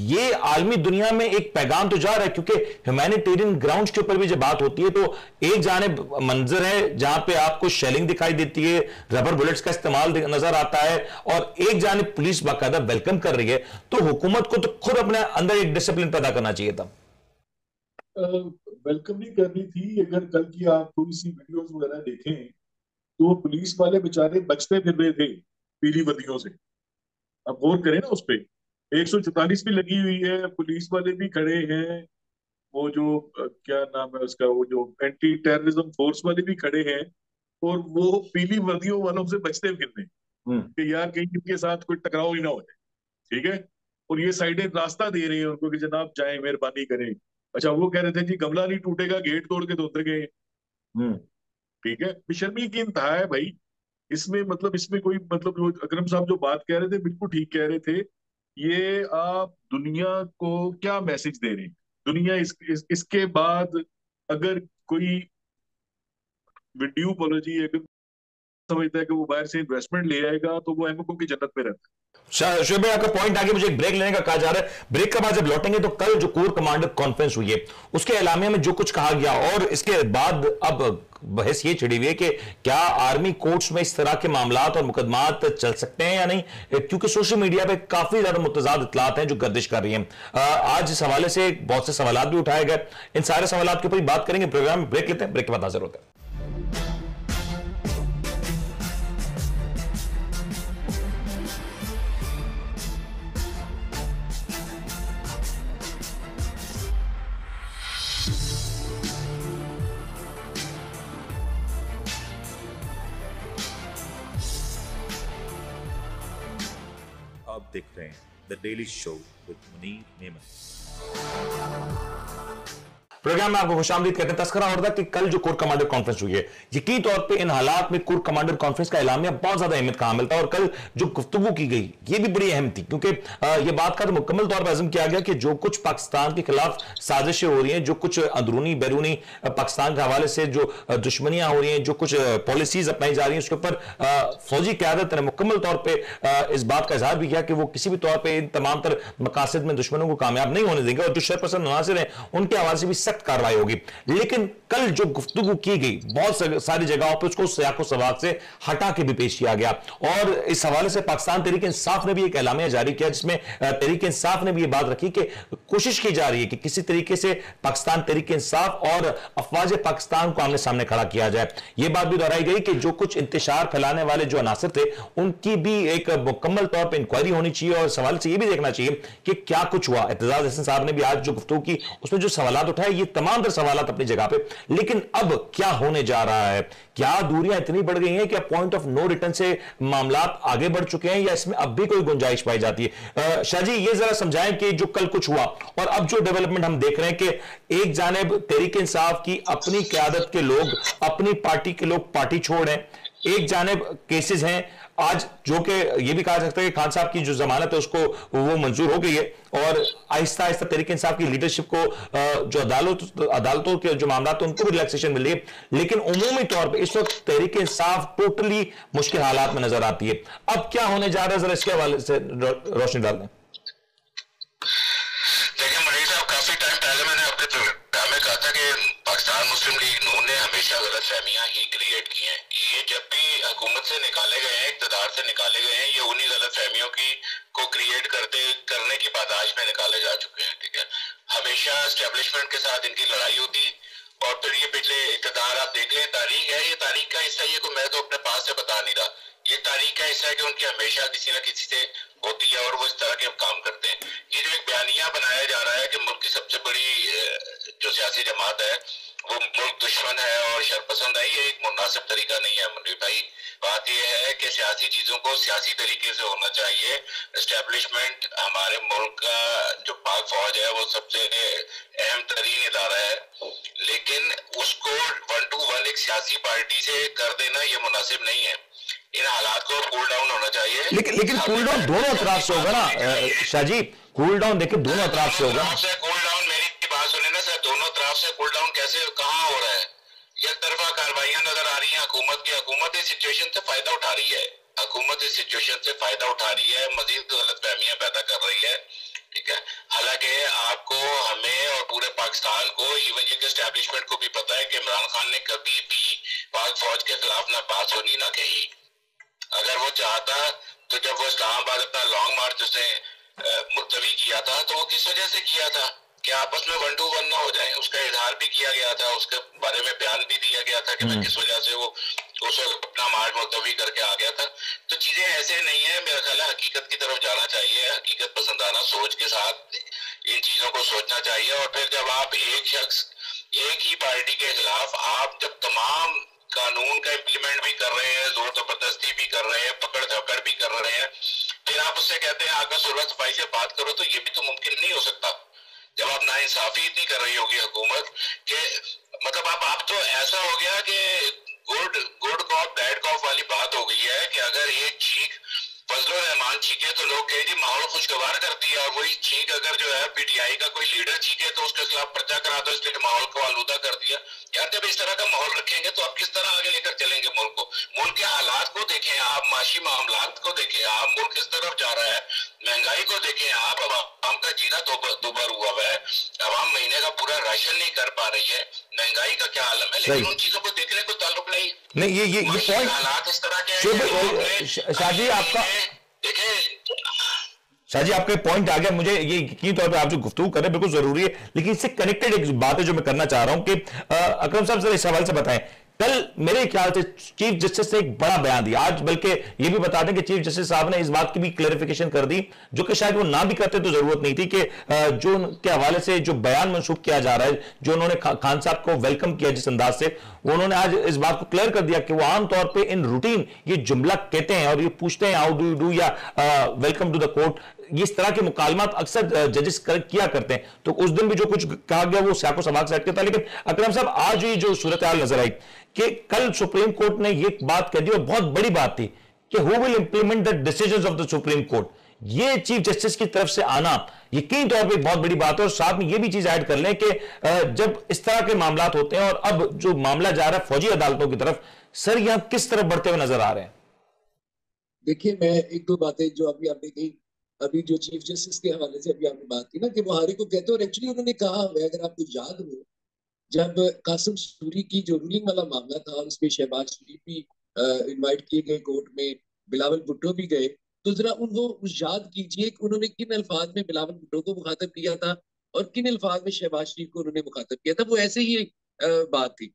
ये आलमी दुनिया में एक पैगाम तो जा रहा है, क्योंकि ह्यूमैनिटेरियन ग्राउंड्स के ऊपर भी जब बात होती है तो एक जानिब मंजर है जहां पे आपको शेलिंग दिखाई देती है, रबर बुलेट्स का इस्तेमाल नजर आता है, और एक जानिब पुलिस बाकायदा वेलकम कर रही है। तो हुकूमत को तो खुद अपने अंदर एक डिसिप्लिन पैदा करना चाहिए था। वेलकम नहीं करनी थी। अगर कल की आप थोड़ी सी वीडियोस वगैरह देखें तो पुलिस वाले बेचारे बचते फिर रहे थे पीली बत्तियों से। अब गौर करें ना उस पे, 144 भी लगी हुई है, पुलिस वाले भी खड़े हैं, वो जो क्या नाम है उसका, वो जो एंटी टेररिज्म फोर्स वाले भी खड़े हैं, और वो पीली वर्दियों वालों से बचते फिर रहे कि यार कहीं इनके साथ कोई टकराव ही ना हो जाए। ठीक है। और ये साइडें रास्ता दे रही है उनको कि जनाब जाए, मेहरबानी करें। अच्छा, वो कह रहे थे जी गमला नहीं टूटेगा, गेट तोड़ के तो उतर गए। ठीक है, बेशर्मी की इंतहा है भाई इसमें। मतलब इसमें कोई मतलब, जो अकरम साहब जो बात कह रहे थे बिल्कुल ठीक कह रहे थे। ये आप दुनिया को क्या मैसेज दे रहे हैं? दुनिया इसके बाद अगर कोई वीडियो पॉलिसी अगर समझता है कि वो बाहर से इन्वेस्टमेंट ले आएगा तो वो एमओ की जन्नत में रहता है। शुएब भाई, आपका पॉइंट आगे, मुझे एक ब्रेक लेने का कहा जा रहा है। ब्रेक के बाद जब लौटेंगे तो कल जो कोर कमांडर कॉन्फ्रेंस हुई है उसके एलामिया में जो कुछ कहा गया, और इसके बाद अब बहस ये छिड़ी हुई है कि क्या आर्मी कोर्ट्स में इस तरह के मामलात और मुकदमात चल सकते हैं या नहीं, क्योंकि सोशल मीडिया पे काफी ज्यादा मुतजाद इतलात हैं जो गर्दिश कर रही हैं। आज इस हवाले से बहुत से सवाल भी उठाए गए, इन सारे सवाल के ऊपर बात करेंगे। प्रोग्राम में ब्रेक लेते हैं, ब्रेक के बाद हाजिर होते हैं। देख रहे हैं the daily show with Munir Memon. Programme में आपको खुशामदीद कहते हैं। तस्करा हो रहा था कि कल जो कोर कमांडर कॉन्फ्रेंस हुई है, यकीनी तौर पे इन हालात में कोर कमांडर कॉन्फ्रेंस का एलामिया बहुत ज्यादा अहमियत का हामिल था और कल जो गुफ्तगू की गई ये भी बड़ी अहम थी, क्योंकि ये बात का तो मुकम्मल तौर पर अज़म किया गया कि जो कुछ पाकिस्तान के खिलाफ साजिशें हो रही हैं, जो कुछ अंदरूनी बैरूनी पाकिस्तान के हवाले से जो दुश्मनियां हो रही हैं, जो कुछ पॉलिसीज अपनाई जा रही हैं, उसके ऊपर फौजी क्यादत ने मुकम्मल तौर पर इस बात का इजहार भी किया कि वो किसी भी तौर पर इन तमाम तर मकासद में दुश्मनों को कामयाब नहीं होने देंगे और जो शरपसंद मुनासिर हैं उनके हवाले से भी सख्त कार्रवाई होगी। लेकिन कल जो गुफ्तगू की गई बहुत सारी जगहों पर उसको सियाको सवाक से हटा के भी पेश किया गया और इस हवाले से पाकिस्तान तहरीक इंसाफ ने भी एक एलामिया जारी किया जिसमें तहरीक इंसाफ ने भी ये बात रखी कि कोशिश की जा रही है कि किसी तरीके से पाकिस्तान तहरीक इंसाफ और अफवाज पाकिस्तान को आमने सामने खड़ा किया जाए। यह बात भी दोहराई गई कि जो कुछ इंतशार फैलाने वाले जो अनासर थे उनकी भी एक मुकम्मल तौर पर इंक्वायरी होनी चाहिए और सवाल से यह भी देखना चाहिए कि क्या कुछ हुआ। एतजाज हसन साहब ने भी आज जो गुफ्तगू की उसमें जो सवाल उठाए ये तमाम तर सवाल अपनी जगह पे, लेकिन अब क्या होने जा रहा है? क्या दूरियां इतनी बढ़ गई हैं कि पॉइंट ऑफ नो रिटर्न से मामला आगे बढ़ चुके हैं या इसमें अब भी कोई गुंजाइश पाई जाती है? शाह जी ये जरा समझाएं कि जो कल कुछ हुआ और अब जो डेवलपमेंट हम देख रहे हैं कि एक जानिब तहरीक इंसाफ की अपनी क़यादत के लोग, अपनी पार्टी के लोग पार्टी छोड़ हैं, एक जानिब केसेस हैं आज जो कि ये भी कहा सकता है कि खान साहब की जो जमानत है उसको वो मंजूर हो गई है और आहिस्ता आहिस्ता तहरीक इंसाफ की लीडरशिप को जो अदालतों के जो मामला तो उनको भी रिलैक्सेशन मिल रही है, लेकिन उमूमी तौर पे इस वक्त तहरीक इंसाफ टोटली मुश्किल हालात में नजर आती है। अब क्या होने जा रहा है, जरा इसके हवाले से रोशनी डाल दें। देखिए मनीष साहब, काफी टाइम पहले मैंने अपने प्रोग्राम में कहा था कि पाकिस्तान मुस्लिम लीग नून ने हमेशा गलतफहमियां ही क्रिएट की हैं। ये जब भी हुकूमत से निकाले गए हैं, इक़्तिदार से निकाले गए हैं, ये उन्हीं गलतफहमियों को क्रिएट करने की पादाश में निकाले जा चुके हैं। ठीक है, हमेशा एस्टेब्लिशमेंट के साथ इनकी लड़ाई होती और फिर ये पिछले इक़्तिदार आप देख लें, तारीख है, ये तारीख का हिस्सा, ये को मैं तो अपने पास से बता नहीं रहा, ये तारीख का हिस्सा है कि उनकी हमेशा किसी न किसी से होती है और वो इस तरह के काम करते हैं। ये जो एक बयानिया बनाया जा रहा है कि मुल्क की सबसे बड़ी जो सियासी जमात है वो मुल्क दुश्मन है और शरपसंद है, ये एक मुनासिब तरीका नहीं है मुनीर भाई। बात यह है कि सियासी चीजों को सियासी तरीके से होना चाहिए। एस्टेब्लिशमेंट हमारे मुल्क का जो पाक फौज है वो सबसे अहम तरीन इदारा है, लेकिन उसको 1 to 1 एक सियासी पार्टी से कर देना ये मुनासिब नहीं है। इन हालात को कूल डाउन होना चाहिए। लेकिन कूल डाउन दोनों अतराफ से होगा ना शाहजी, कूल डाउन देखिए दोनों अतराफ से होगा। कूल डाउन, मेरी बात सुने ना सर, दोनों तरफ से कूल डाउन कैसे कहाँ हो रहा है? एक तरफा कार्रवाइयां नजर आ रही हैं हुकूमत की। हुकूमत इस सिचुएशन से फायदा उठा रही है, हुकूमत इस सिचुएशन से फायदा उठा रही है, मजीद गलतफहमियां पैदा कर रही है। ठीक है, हालांकि आपको, हमें और पूरे पाकिस्तान को, इवन ये एस्टैब्लिशमेंट को भी पता है कि इमरान खान ने कभी भी पाक फौज के खिलाफ ना बात सुनी ना कही। अगर वो चाहता तो जब वो इस्लामाबाद अपना लॉन्ग मार्च उसने मुलतवी किया था तो वो किस वजह से किया था कि आपस में 1 to 1 ना हो जाए। उसका इजहार भी किया गया था, उसके बारे में बयान भी दिया गया था कि मैं किस वजह से वो उस वक्त अपना मार्च मुलतवी करके आ गया था। तो चीजें ऐसे नहीं है, मेरा ख्याल है हकीकत की तरफ जाना चाहिए, हकीकत पसंदाना सोच के साथ इन चीजों को सोचना चाहिए। और फिर जब आप एक शख्स, एक ही पार्टी के खिलाफ आप जब तमाम कानून का इम्प्लीमेंट भी कर रहे हैं, जोर जबरदस्ती भी कर रहे हैं, पकड़ धकड़ भी कर रहे हैं, फिर आप उससे कहते हैं आकर सुलह सफाई से बात करो, तो ये भी तो मुमकिन नहीं हो सकता। जब आप नाइंसाफी इतनी कर रही होगी हुकूमत के, मतलब आप तो ऐसा हो गया कि गुड कॉप बैड कॉप वाली बात हो गई है कि अगर एक चीख फजलुर रहमान चीखे तो लोग कहे जी माहौल खुशगवार कर दिया, और वही चीख अगर जो है पीटीआई का कोई लीडर चीखे तो उसके खिलाफ पर्चा करा दो, इसलिए माहौल को आलूदा कर दिया। यार जब इस तरह का माहौल रखेंगे तो आप किस तरह आगे लेकर चलेंगे मुल्क को? मुल्क के हालात को देखें आप, माशी मामलात को देखें आप, मुल्क किस तरफ जा रहा है, महंगाई को देखें आप, आवाम का जीना दोबार हुआ हुआ है, आवाम महीने का पूरा राशन नहीं कर पा रही है, महंगाई का क्या आलम है, लेकिन उन चीजों को देखने को ताल्लुक नहीं। ये पॉइंट हालात इस तरह के शाहजी आपका देखें, शाहजी आपका पॉइंट आ गया। मुझे ये यकीनी तौर पे आप जो गुफ्तगू कर रहे हैं बिल्कुल जरूरी है, लेकिन इससे कनेक्टेड एक बात है जो मैं करना चाह रहा हूं कि अकरम साहब जरा इस सवाल से बताएं कल मेरे ख्याल से चीफ जस्टिस ने एक बड़ा बयान दिया आज, बल्कि ये भी बता दें कि चीफ जस्टिस साहब ने इस बात की भी क्लैरिफिकेशन कर दी, जो कि शायद वो ना भी करते तो जरूरत नहीं थी, कि जो उनके हवाले से जो बयान मंसूब किया जा रहा है, जो उन्होंने खान साहब को वेलकम किया जिस अंदाज से, उन्होंने आज इस बात को क्लियर कर दिया कि वो आमतौर पर इन रूटीन ये जुमला कहते हैं और ये पूछते हैं हाउ डू यू डू या वेलकम टू द कोर्ट, इस तरह के मुकालमात अक्सर जजेस किया करते हैं। तो उस दिन भी जो कुछ कहा गया वो सियाको सबाक से हटके था। लेकिन अकरम साहब, आज ये जो सूरत हाल नजर आई कि कल सुप्रीम कोर्ट ने ये बात कह दी और बहुत बड़ी बात थी कि who will implement the decisions of the supreme court, ये चीफ जस्टिस की तरफ से आना यकीन तौर पे बहुत बड़ी बात है। और साथ में ये भी चीज ऐड कर लें कि जब इस तरह के मामला होते हैं और अब जो मामला जा रहा है फौजी अदालतों की तरफ, सर यहां किस तरफ बढ़ते हुए नजर आ रहे हैं? देखिए, मैं एक दो बातें जो अभी आपने कही, अभी जो चीफ जस्टिस के हवाले से अभी आपने बात की ना कि बुहारी को कहते हो, और एक्चुअली उन्होंने कहा हुआ है, अगर आपको याद हो, जब कासिम सूरी की जो रूलिंग वाला मामला था और उसमें शहबाज शरीफ भी इनवाइट किए गए कोर्ट में, बिलावल भुट्टो भी गए, तो जरा उनको याद कीजिए कि उन्होंने किन अल्फाज में बिलावल भुट्टो को मुखातब किया था और किन अल्फाज में शहबाज शरीफ को उन्होंने मुखातब किया था। वो ऐसे ही बात थी।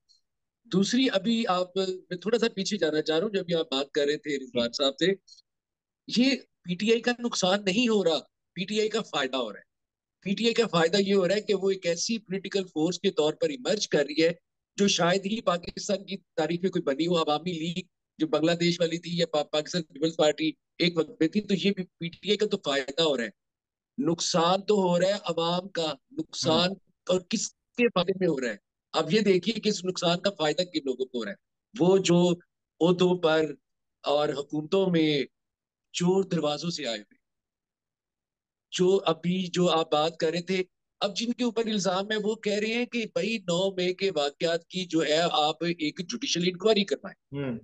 दूसरी, अभी आप, मैं थोड़ा सा पीछे जाना चाह रहा हूँ, जब भी आप बात कर रहे थे रिजवान साहब से, ये पीटीआई का नुकसान नहीं हो रहा, पीटीआई का फायदा हो रहा है। पीटीआई का फायदा ये हो रहा है कि वो एक ऐसी पॉलिटिकल फोर्स के तौर पर इमर्ज कर रही है जो शायद ही पाकिस्तान की तारीख में कोई बनी हो। अवामी लीग जो बांग्लादेश वाली थी या पाकिस्तान पीपल्स पार्टी एक वक्त में थी, तो ये पीटीआई का तो फायदा हो रहा है। नुकसान तो हो रहा है अवाम का, नुकसान और किसके फायदे में हो रहा है? अब ये देखिए कि इस नुकसान का फायदा किन लोगों को हो रहा है। वो जो ओहदों पर और हुकूमतों में चोर दरवाजों से आए हुए, जो अभी जो आप बात कर रहे थे, अब जिनके ऊपर इल्जाम है वो कह रहे हैं कि भाई 9 मई के वाकयात की जो है आप एक जुडिशियल इंक्वायरी करवाएं।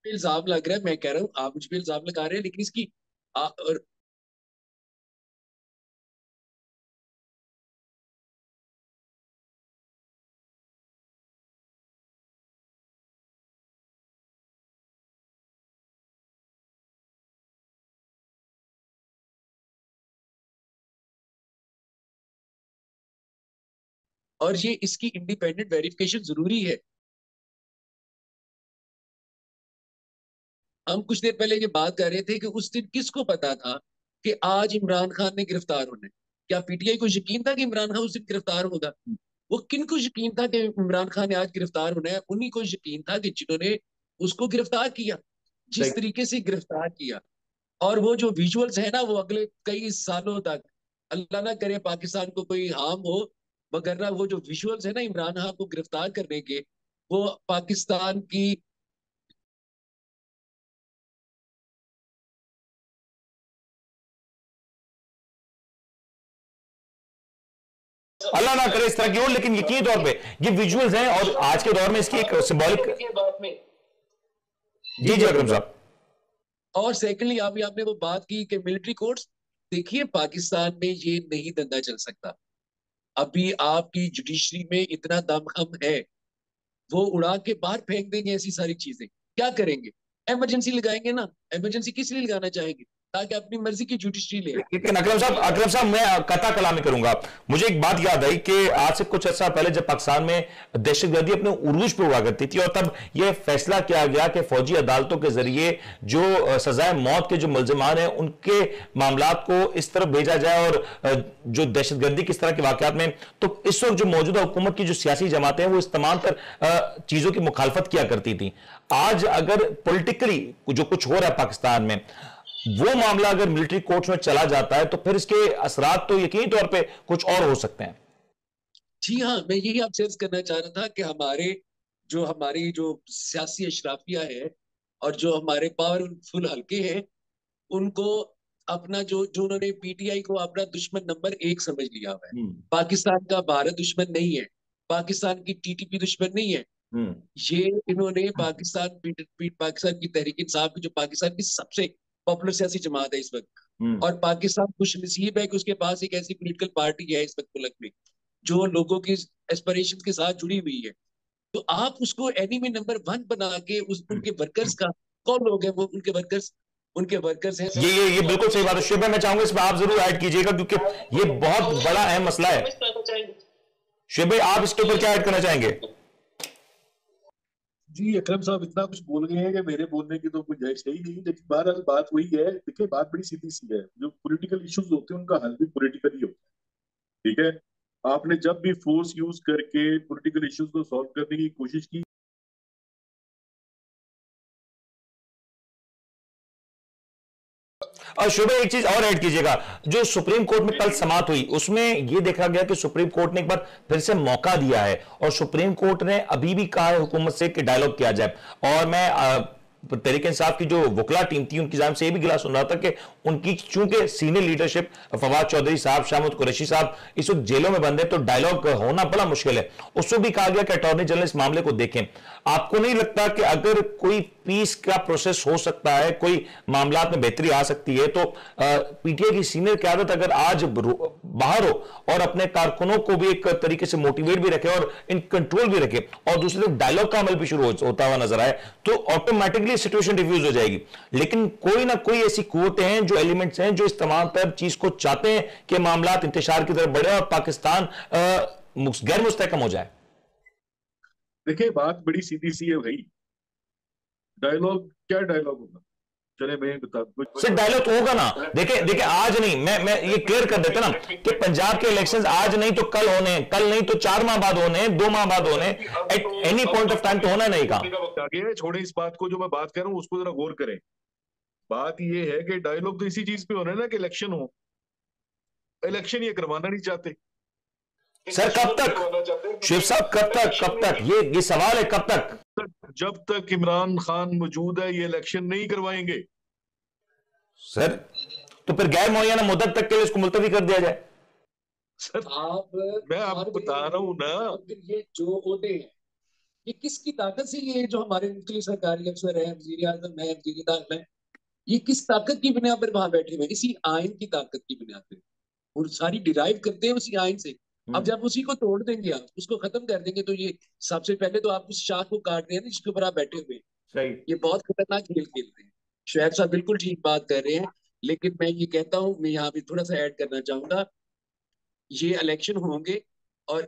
इल्जाम लग रहा है, मैं कह रहा हूँ आप मुझ पे इल्जाम लगा रहे हैं, लेकिन इसकी और ये इसकी इंडिपेंडेंट वेरिफिकेशन जरूरी है। हम कुछ देर पहले ये बात कर रहे थे कि उस दिन किसको पता था कि आज इमरान खान ने गिरफ्तार होना है? क्या पीटीआई को यकीन था कि इमरान खान उस दिन गिरफ्तार होगा? वो किन को यकीन था कि इमरान खान ने आज गिरफ्तार होना है? उन्हीं को यकीन था कि जिन्होंने उसको गिरफ्तार किया, जिस तरीके से गिरफ्तार किया। और वो जो विजुअल्स है ना, वो अगले कई सालों तक, अल्लाह ना करे पाकिस्तान को कोई हार्म हो, मगर ना वो जो विजुअल्स है ना इमरान खान को गिरफ्तार करने के, वो पाकिस्तान की अल्लाह ना करे इस तरह की हो, लेकिन यकीनी तौर पे ये विजुअल्स हैं और आज के दौर में इसकी एक सिंबॉलिक। जी जी अकरम साहब। और सेकेंडली अभी आपने वो बात की कि मिलिट्री कोर्ट्स, देखिए पाकिस्तान में ये नहीं धंधा चल सकता। अभी आपकी जुडिशरी में इतना दमखम है, वो उड़ा के बाहर फेंक देंगे ऐसी सारी चीजें। क्या करेंगे? इमरजेंसी लगाएंगे ना। इमरजेंसी किस लिए लगाना चाहेंगे? ताकि अपनी मर्जी की जुडिशरी ले। लेकिन अकरम साहब मैं कथा कलामी करूंगा। मुझे एक बात याद आई कि आज से कुछ अर्सा पहले जब पाकिस्तान में दहशतगर्दी अपने उरूज पे हुआ करती थी और तब यह फैसला किया गया कि फौजी अदालतों के जरिए जो सजाए मौत के जो मुलजिमान हैं उनके मामलात को इस तरफ भेजा जाए और जो दहशतगर्दी किस तरह के वाकयात में, तो इस वक्त जो मौजूदा हुकूमत की जो सियासी जमातें हैं वो इस तमाम तर चीजों की मुखालफत किया करती थी। आज अगर पॉलिटिकली जो कुछ हो रहा है पाकिस्तान में, वो मामला अगर मिलिट्री कोर्ट्स में चला जाता है तो फिर इसके असरात तो यकीनी तौर पे कुछ और हो सकते हैं। जी हाँ, मैं यही आपसे अर्ज करना चाह रहा था कि हमारी जो सियासी अशराफिया है और जो हमारे पावरफुल हल्के हैं, उनको अपना जो उन्होंने पीटीआई को अपना दुश्मन नंबर 1 समझ लिया हुआ है। पाकिस्तान का भारत दुश्मन नहीं है, पाकिस्तान की टीटीपी दुश्मन नहीं है। ये इन्होंने पाकिस्तान की तहरीक इंसाफ की, जो पाकिस्तान की सबसे पॉपुलर सियासी जमात है इस वक्त, और पाकिस्तान खुश नसीब है कि उसके पास एक ऐसी पॉलिटिकल पार्टी है इस वक्त मुल्क में जो लोगों की एस्पिरेशन के साथ जुड़ी हुई है। तो आप उसको एनिमी नंबर 1 बना के उनके वर्कर्स का, कौन लोग हैं वो उनके वर्कर्स हैं। ये बिल्कुल सही बात है। शुभ, मैं चाहूंगा इसमें आप जरूर ऐड कीजिएगा क्योंकि ये बहुत बड़ा अहम मसला है। शुभ भाई, आप इसके ऊपर क्या ऐड करना चाहेंगे? जी अकरम साहब इतना कुछ बोल गए हैं कि मेरे बोलने की तो गुंजाइश है ही नहीं, लेकिन बहरहाल बात वही है। देखिए बात बड़ी सीधी सी है, जो पॉलिटिकल इश्यूज होते हैं उनका हल भी पॉलिटिकली होता है, ठीक है। आपने जब भी फोर्स यूज करके पॉलिटिकल इश्यूज को सॉल्व करने की कोशिश की, और शुभे एक चीज और ऐड कीजिएगा, जो सुप्रीम कोर्ट में कल समाप्त हुई उसमें यह देखा गया कि सुप्रीम कोर्ट ने एक बार फिर से मौका दिया है और सुप्रीम कोर्ट ने अभी भी कहा है हुकूमत से कि डायलॉग किया जाए। और मैं तहरीक इंसाफ की जो वकला टीम थी उनकी जानिब से ये भी गिला सुन रहा था कि उनकी चूंकि सीनियर लीडरशिप फवाद चौधरी साहब, शाह महमूद कुरैशी साहब इस वक्त जेलों में बंद है तो डायलॉग होना बड़ा मुश्किल है। उसको भी कहा गया कि अटॉर्नी जनरल इस मामले को देखें। आपको नहीं लगता कि अगर कोई पीस का प्रोसेस हो सकता है, कोई मामला में बेहतरी आ सकती है, तो पीटीआई की सीनियर क़यादत अगर आज बाहर हो और अपने कारकुनों को भी एक तरीके से मोटिवेट भी रखे और इन कंट्रोल भी रखे और दूसरी तरफ डायलॉग का अमल भी शुरू होता हुआ नजर आए, तो ऑटोमेटिकली सिचुएशन डिफ्यूज हो जाएगी। लेकिन कोई ना कोई ऐसी कुव्वतें हैं, जो एलिमेंट्स हैं, जो इस तमाम तर चीज को चाहते हैं कि मामला इंतशार की तरफ बढ़े और पाकिस्तान गैर मुस्तहकम हो जाए। देखिए बात बड़ी सीधी सी है भाई, डायलॉग क्या डायलॉग होगा? चले मैं बता सर डायलॉग होगा ना। देखिए आज नहीं, मैं ये क्लियर कर देता ना कि पंजाब के इलेक्शंस आज नहीं तो कल होने, कल नहीं तो 4 माह बाद होने, 2 माह बाद होने, at any point of time तो होना नहीं का। आगे छोड़े इस बात को, जो मैं बात कर रहा हूं उसको जरा गौर करें। बात ये है कि डायलॉग तो इसी चीज पे होना है ना कि इलेक्शन हो। इलेक्शन ये करवाना नहीं चाहते सर। कब तक शिव साहब, कब तक ये सवाल है, कब तक? जब तक इमरान खान मौजूद है ये इलेक्शन नहीं करवाएंगे सर। तो फिर गैर मुअय्यना मुद्दत तक के लिए इसको मुलतवी कर दिया जाए। सर मैं आपको बता रहा हूं ना, ये जो ओहदे हैं ये किसकी ताकत से, ये जो हमारे मुख्तलिफ सरकारी अफसर है, वज़ीर आज़म है, वज़ीर दाखिला है, ये किस ताकत की बुनियाद पर वहां बैठे हुए? इसी आइन की ताकत की बुनियाद पर, और सारी डिराइव करते हैं उसी आइन से। अब जब उसी को तोड़ देंगे, आप उसको खत्म कर देंगे, तो ये सबसे पहले तो आप उस शाख को काट रहे हैं जिसके ऊपर आप बैठे हुए हैं। ये बहुत खतरनाक खेल खेल रहे हैं। शुएब साहब बिल्कुल ठीक बात कर रहे हैं, लेकिन मैं ये कहता हूँ, मैं यहाँ पे थोड़ा सा ऐड करना चाहूंगा, ये इलेक्शन होंगे और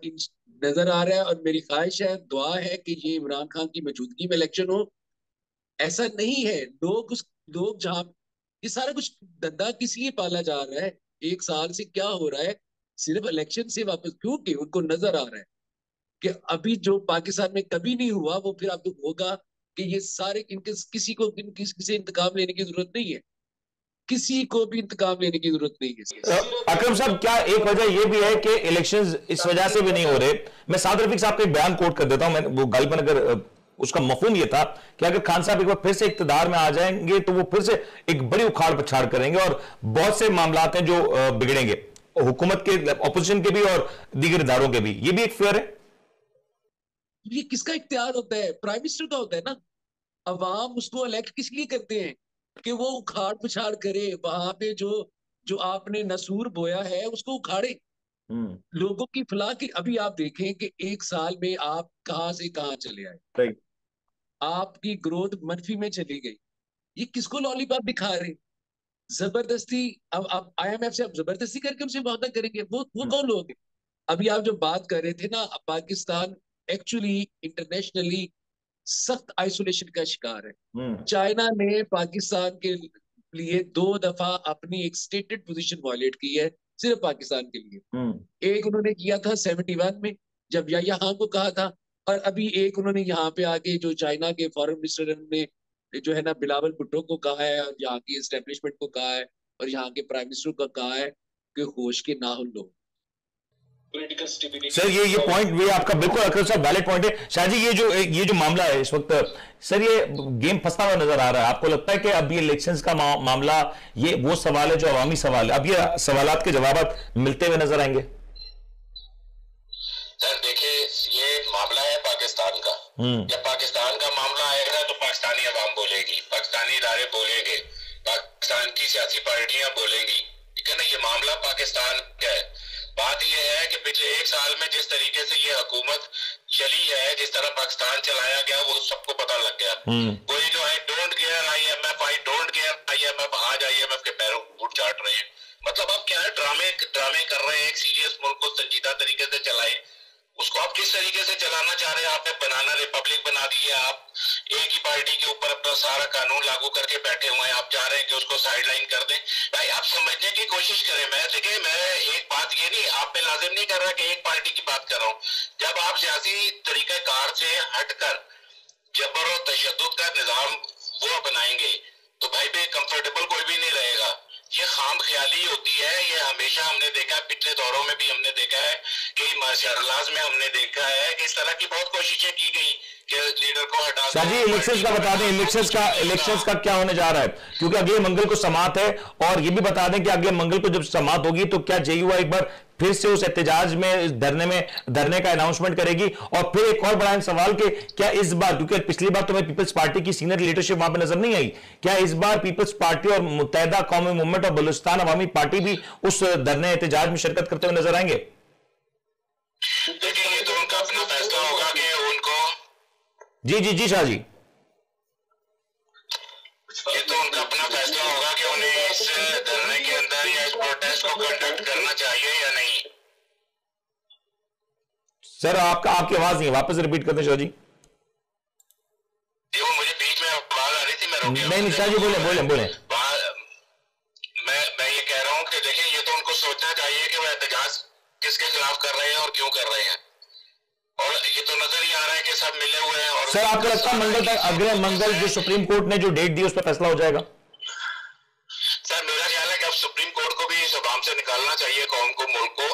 नजर आ रहा है, और मेरी ख्वाहिश है, दुआ है कि ये इमरान खान की मौजूदगी में इलेक्शन हो। ऐसा नहीं है, लोग जहाँ ये सारा कुछ धंधा किस लिए पाला जा रहा है, 1 साल से क्या हो रहा है, सिर्फ इलेक्शन से वापस, क्योंकि उनको नजर आ रहा है कि अभी जो पाकिस्तान में कभी नहीं हुआ वो फिर आपको होगा, कि ये सारे इनके किसी से इंतकाम लेने की जरूरत नहीं है, किसी को भी इंतकाम लेने की जरूरत नहीं है। अकरम साहब, क्या एक वजह यह भी है कि इलेक्शंस इस वजह से भी नहीं हो रहे? मैं साद रफीक साहब का एक बयान कोट कर देता हूं, मैं वो गालिबन अगर उसका मफहूम ये था कि अगर खान साहब एक बार फिर से इक्तदार में आ जाएंगे तो वो फिर से एक बड़ी उखाड़ पछाड़ करेंगे और बहुत से मामलात हैं जो बिगड़ेंगे, हुकूमत के, ऑपोजिशन के भी और दीगर इदारों के भी। ये भी एक फेयर है। ये किसका इख्तियार होता है? प्राइम मिनिस्टर का होता है ना। अवाम उसको इलेक्ट किस लिए करते हैं? कि वो उखाड़ पुछाड़ करे, वहां पे जो जो आपने नसूर बोया है उसको उखाड़े, लोगों की फलाह की। अभी आप देखें कि 1 साल में आप कहां से कहां चले आए, आपकी ग्रोथ मनफी में चली गई। ये किसको लॉलीपॉप दिखा रहे? जबरदस्ती। अब IMF से आप जबरदस्ती करके उनसे वादा करेंगे? वो कौन लोग हैं? अभी आप जो बात कर रहे थे ना, पाकिस्तान एक्चुअली इंटरनेशनली सख्त आइसोलेशन का शिकार है। चाइना ने पाकिस्तान के लिए 2 दफा अपनी एक स्टेटेड पोजीशन वायलेट की है, सिर्फ पाकिस्तान के लिए। एक उन्होंने किया था 71 में जब याह्या खान को कहा था, और अभी एक उन्होंने यहाँ पे आके जो चाइना के फॉरेन मिनिस्टर ने जो है ना बिलावल भुट्टो को कहा है, और यहाँ की एस्टेब्लिशमेंट को कहा है, और यहाँ के प्राइम मिनिस्टर को कहा है कि होश के ना हो लो। सर ये पॉइंट भी आपका बिल्कुल अकरम साहब वैलिड पॉइंट है। शाह जी, ये जो मामला है इस वक्त, सर ये गेम फंसा हुआ नजर आ रहा है। आपको लगता है कि अब ये इलेक्शंस का मामला, ये वो सवाल है जो अवामी सवाल है, अब ये सवालात के जवाब मिलते हुए नजर आएंगे? सर देखिए, ये मामला है पाकिस्तान का। जब पाकिस्तान का मामला आएगा तो पाकिस्तानी अवाम बोलेगी, पाकिस्तानी इदारे बोलेंगे, पाकिस्तान की सियासी पार्टियां बोलेंगी, ठीक है ना। ये मामला पाकिस्तान का है। बात यह है कि पिछले 1 साल में जिस तरीके से ये हुकूमत चली है, जिस तरह पाकिस्तान चलाया गया, वो सबको पता लग गया। कोई जो है don't care IMF, I don't care IMF, आज IMF के पैरों को चाट रहे हैं। मतलब अब क्या है, ड्रामे कर रहे हैं। एक सीरियस मुल्क को संजीदा तरीके से चलाए, उसको आप किस तरीके से चलाना चाह रहे हैं? आपने बनाना रिपब्लिक बना दी है, आप एक ही पार्टी के ऊपर अपना सारा कानून लागू करके बैठे हुए हैं, आप चाह रहे हैं कि उसको साइडलाइन कर दें। भाई आप समझने की कोशिश करें। मैं एक बात ये नहीं आप पे लाजिम नहीं कर रहा कि एक पार्टी की बात कर रहा हूँ। जब आप सियासी तरीकाकार से हटकर जबर और तशद्दुद का निजाम वो अपनाएंगे तो भाई पे कंफर्टेबल कोई भी नहीं रहेगा। ये खाम ख्याली होती है। ये हमेशा हमने देखा है, पिछले दौरों में भी हमने देखा है कि माशाअल्लाह में हमने देखा है कि इस तरह की बहुत कोशिशें की गई कि लीडर को हटा शाह जी इलेक्शंस का बता दें, इलेक्शंस का क्या होने जा रहा है, क्योंकि अगले मंगल को समात है। और ये भी बता दें कि अगले मंगल को जब समात होगी तो क्या जेयूआई एक बार फिर से उस एहतजाज में धरने का अनाउंसमेंट करेगी। और फिर एक और बड़ा सवाल कि क्या इस बार, क्योंकि पिछली बार तो हमें पीपल्स पार्टी की सीनियर लीडरशिप वहां पर नजर नहीं आई, क्या इस बार पीपल्स पार्टी और मुत्तहिदा कौमी मूवमेंट और बलूचिस्तान अवामी पार्टी भी उस धरने एहतजाज में शिरकत करते हुए नजर आएंगे? देखिए ये तो उनका अपना फैसला होगा कि उनको जी शाह जी, ये तो उनका अपना फैसला होगा कि उन्हें इस धरने के अंदर या इस प्रोटेस्ट को कंडक्ट करना चाहिए या नहीं। सर आपकी आवाज नहीं है, वापस रिपीट करते शाह जी। वो मुझे बीच में आवाज आ रही थी, मैं रुक गया। नहीं शाह जी बोले। मैं ये कह रहा हूँ कि देखिए ये तो उनको सोचना चाहिए कि वो एहतजाज किसके खिलाफ कर रहे हैं और क्यों कर रहे हैं। और ये तो नजर ही आ रहा है कि सब मिले हुए हैं। और सर आपको लगता है मंगल तक, अगले मंगल जो सुप्रीम कोर्ट ने जो डेट दी उस पर फैसला हो जाएगा? सर मेरा ख्याल है कि अब सुप्रीम कोर्ट को भी इस अवाम से निकालना चाहिए, कौम को, मुल्क को,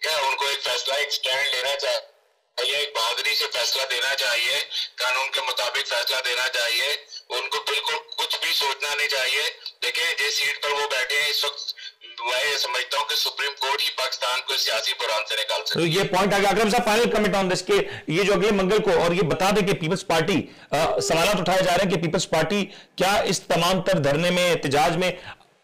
क्या उनको एक फैसला, एक स्टैंड लेना चाहिए, एक बहादुरी से फैसला देना चाहिए, कानून के मुताबिक फैसला देना चाहिए। उनको बिल्कुल कुछ भी सोचना नहीं चाहिए। देखिए जिस सीट पर वो बैठे हैं इस वक्त, मैं ये समझता हूं कि सुप्रीम कोर्ट ही पाकिस्तान को सियासी बुरान से निकाल सकती है। तो ये पॉइंट आ गया। अकरम साहब फाइनल कमेंट ऑन दिस के ये जो अगले मंगल को, और ये बता दें कि पीपल्स पार्टी सवाल उठाए जा रहे हैं कि पीपल्स पार्टी क्या इस तमाम तर धरने में, एहतजाज में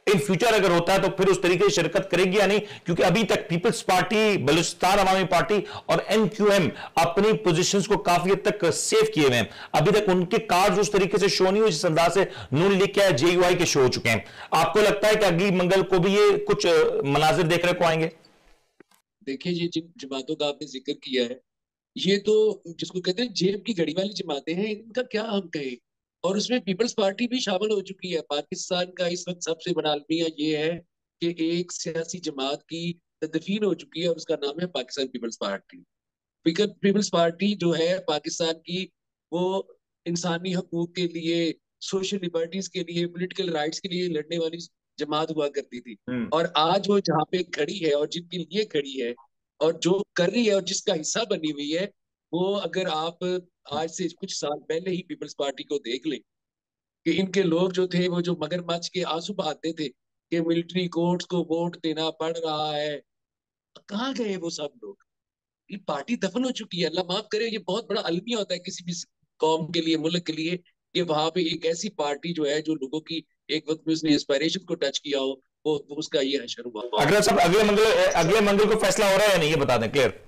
इन फ्यूचर अगर होता है तो फिर उस तरीके से शिरकत करेगी या नहीं, क्योंकि अभी तक पीपल्स पार्टी, बलूचिस्तान अवामी पार्टी और एनक्यूएम अपनी पोजीशंस को काफी हद तक सेव किए हुए हैं। अभी तक उनके कार्ड उस तरीके से शो नहीं हुए जिस अंदाज से नून लीग के जेयूआई के शो हो चुके हैं। आपको लगता है कि अगली मंगल को भी ये कुछ मनाजिर देखने को आएंगे? देखिए ये जिन जमातों का आपने जिक्र किया है, ये तो जिसको कहते हैं जेब की घड़ी वाली जमातें हैं, इनका क्या हम कहें। और उसमें पीपल्स पार्टी भी शामिल हो चुकी है। पाकिस्तान का इस वक्त सबसे बड़ा अलमिया ये है कि एक सियासी जमात की तदफीन हो चुकी है और उसका नाम है पाकिस्तान पीपल्स पार्टी। पीपल्स पार्टी जो है पाकिस्तान की, वो इंसानी हकूक के लिए, सोशल लिबर्टीज के लिए, पॉलिटिकल राइट्स के लिए लड़ने वाली जमात हुआ करती थी। और आज वो जहाँ पे खड़ी है और जिनके लिए खड़ी है और जो कर रही है और जिसका हिस्सा बनी हुई है, वो अगर आप आज से कुछ साल पहले ही पीपल्स पार्टी को देख लें कि इनके लोग जो थे वो जो मगरमच्छ के आंसू बहाते थे कि मिलिट्री कोर्ट्स को वोट देना पड़ रहा है, कहाँ गए वो सब लोग? ये पार्टी दफन हो चुकी है। अल्लाह माफ करे, ये बहुत बड़ा अलमिया होता है किसी भी कौम के लिए, मुल्क के लिए, कि वहां पे एक ऐसी पार्टी जो है जो लोगों की एक वक्त में उसने एस्पायरेशन को टच किया हो, वो उसका ये हशर हुआ। अगले मंगल को फैसला हो रहा है या नहीं, ये बता दें क्लियर।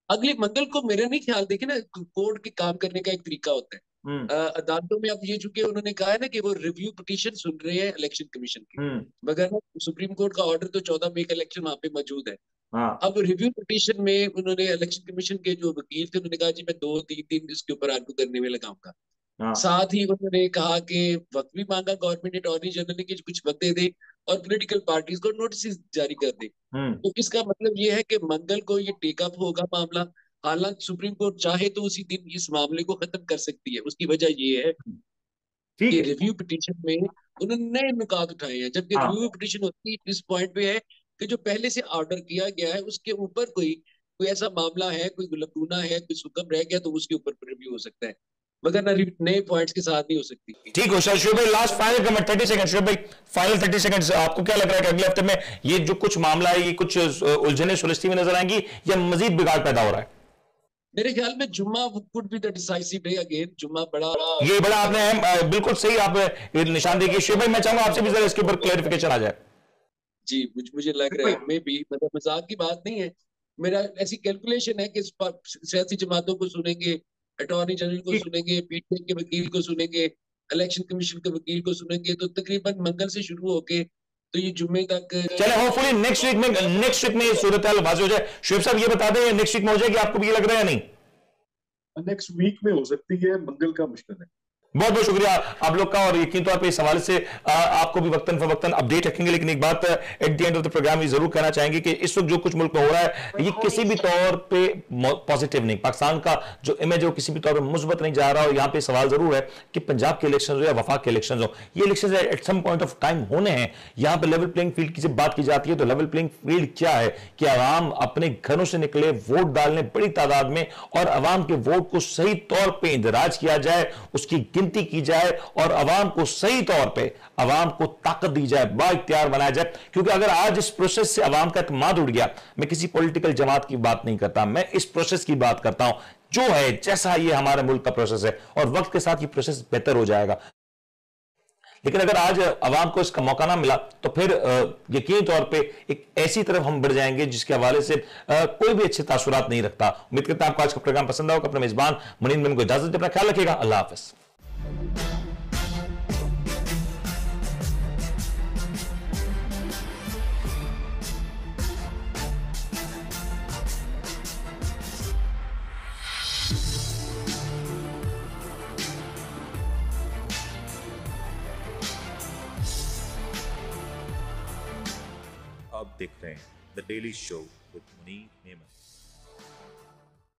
अगले मंगल को मेरा नहीं ख्याल, देखिए ना कोर्ट के काम करने का एक तरीका होता है। अदालतों में अब ये चूंकि उन्होंने कहा है ना कि वो रिव्यू पिटीशन सुन रहे हैं इलेक्शन कमीशन की, मगर सुप्रीम कोर्ट का ऑर्डर तो 14 मई का इलेक्शन वहां पे मौजूद है। अब रिव्यू पिटीशन में उन्होंने इलेक्शन कमीशन के जो वकील थे उन्होंने कहा जी मैं 2-3 दिन इसके ऊपर आर्गू करने में लगाऊंगा। साथ ही उन्होंने कहा कि वक्त भी मांगा गवर्नमेंट अटॉर्नी जनरल ने कि कुछ वक्त दे दे और पॉलिटिकल पार्टीज को नोटिस जारी कर दे। तो इसका मतलब ये है कि मंगल को ये टेक अप होगा मामला। हालांकि सुप्रीम कोर्ट चाहे तो उसी दिन इस मामले को खत्म कर सकती है। उसकी वजह ये है कि रिव्यू पिटीशन में उन्होंने नए नुकात उठाए हैं, जबकि रिव्यू पिटीशन होती इस पॉइंट पे है कि जो पहले से ऑर्डर किया गया है उसके ऊपर कोई ऐसा मामला है, कोई लकूना है, कोई हुक्म रह गया तो उसके ऊपर रिव्यू हो सकता है, मगर ना नए पॉइंट्स के साथ नहीं हो सकती। ठीक हो शोएब भाई, last final comment 30 second. Shoaib भाई फाइनल 30 सेकंड, आपको क्या लग रहा है कि अगले हफ्ते में ये जो कुछ मामला है ये कुछ उलझने सुलझती में नजर आएंगी या मजीद बिगाड़ पैदा हो रहा है? मेरे ख्याल में जुम्मा could be the decisive day again. जुम्मा ये बड़ा आपने बिल्कुल सही आप निशानदेही की। शोएब भाई मैं चाहूंगा आपसे भी जरा इसके ऊपर क्लैरिफिकेशन आ जाए। जी मुझे लग रहा है मैं भी, मतलब मजाक की बात नहीं है, मेरा ऐसी कैलकुलेशन है कि सियासी जमातों को सुनेंगे, अटॉर्नी जनरल को सुनेंगे, पीटीआई के वकील को सुनेंगे, इलेक्शन कमीशन के वकील को सुनेंगे, तो तकरीबन मंगल से शुरू होके तो ये जुम्मे तक चले। होपफुली नेक्स्ट वीक में ये सूरत हाल वाज़ेह हो जाए। शोएब साहब ये बता दें नेक्स्ट वीक में हो जाएगी, आपको भी ये लग रहा है या नहीं? नेक्स्ट वीक में हो सकती है, मंगल का मुश्किल है। बहुत बहुत शुक्रिया आप लोग का, और यकीन तौर पे इस हवाले से आपको भी वक्तन फवक्तन अपडेट रखेंगे। लेकिन एक बात at the end of the programme ये जरूर कहना चाहेंगे कि इस वक्त जो कुछ मुल्क में हो रहा है ये किसी भी तौर पे पॉजिटिव नहीं, पाकिस्तान का जो इमेज है वो किसी भी तौर पे मुस्बत नहीं जा रहा। और यहाँ पे सवाल जरूर है कि पंजाब के इलेक्शन हो या वफाक के इलेक्शन हो, ये election at some point of time होने हैं। यहाँ पे लेवल प्लेइंग फील्ड की जब बात की जाती है तो लेवल प्लेइंग फील्ड क्या है कि आवाम अपने घरों से निकले, वोट डालने बड़ी तादाद में, और आवाम के वोट को सही तौर पर इंदराज किया जाए, उसकी गिनती की जाए और अवाम को सही तौर पे, अवाम को ताकत दी जाए, बाइख्तियार बनाया जाए। क्योंकि अगर आज इस प्रोसेस से अवाम का एतमाद उड़ गया, मैं किसी पॉलिटिकल जमात की बात नहीं करता, मैं इस प्रोसेस की बात करता हूं जो है, जैसा ये हमारे मुल्क का प्रोसेस है, और वक्त के साथ ये प्रोसेस बेहतर हो जाएगा। लेकिन अगर आज अवाम को इसका मौका ना मिला तो फिर यकीन तौर पे एक ऐसी तरफ हम बढ़ जाएंगे जिसके हवाले से कोई भी अच्छे तासुरात नहीं रखता। उम्मीद करता हूं आपको आज का प्रोग्राम पसंद होगा। अपने मेजबान मुनीर मेमन को इजाजत दें, अपना ख्याल रखिएगा। अल्लाह हाफिज। आप देख रहे हैं the daily show with Munir Memon.